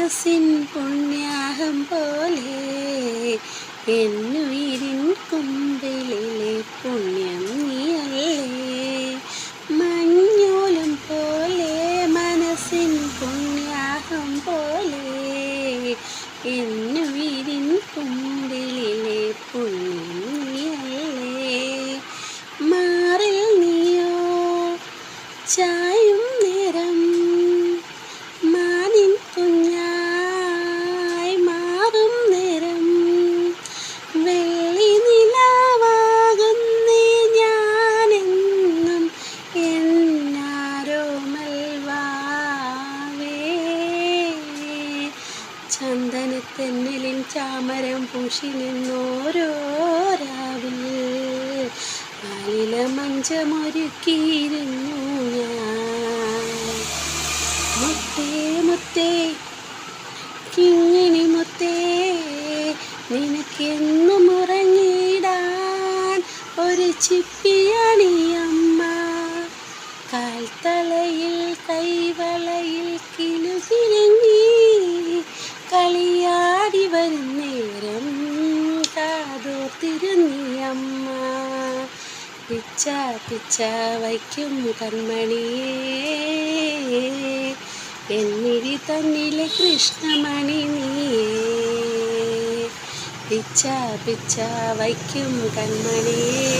മനസ്സിൻ പുണ്യാഹം പോലെ എന്നുയിരിൻ കുമ്പിളിലെ പുണ്യം നീയല്ലേ. മഞ്ഞോലം പോലെ മനസ്സിൻ പുണ്യാഹം പോലെ എന്നുയിരിൻ കുമ്പിളിലെ പുണ്യം നീയല്ലേ. മാറിൽ നീയോ ചായും നേരം മാനിൻ കുഞ്ഞായി മാറും നേരം വെള്ളി നിലാവാകുന്നേ ഞാനെന്നും എന്നാരോമൽ വാവേ. ചന്ദനത്തെന്നലിൻ ചാമരം പൂശി നിന്നോരോ രാവിൽ കാലില മഞ്ചമൊരുക്കിയിരുന്നു ഞാൻ. മുത്തേ മുത്തേ കിങ്ങിണി മുത്തേ നിനക്കെന്നും ഉറങ്ങിടാൻ ഒരു ചിപ്പിയണിയമ്മ. കാൽത്തളയിൽ കൈവളയിൽ കിലുകിലുങ്ങി കളിയാടി വരുന്നേരം കാതോർത്തിരുന്നിയമ്മ. പിച്ച പിച്ച വയ്ക്കും കൺമണിയേ എന്നിരി തന്നിലെ കൃഷ്ണമണി നീയേ. പിച്ച പിച്ച വയ്ക്കും കൺമണിയേ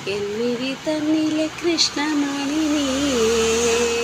എന്നിരി തന്നിലെ കൃഷ്ണമണി നീയേ.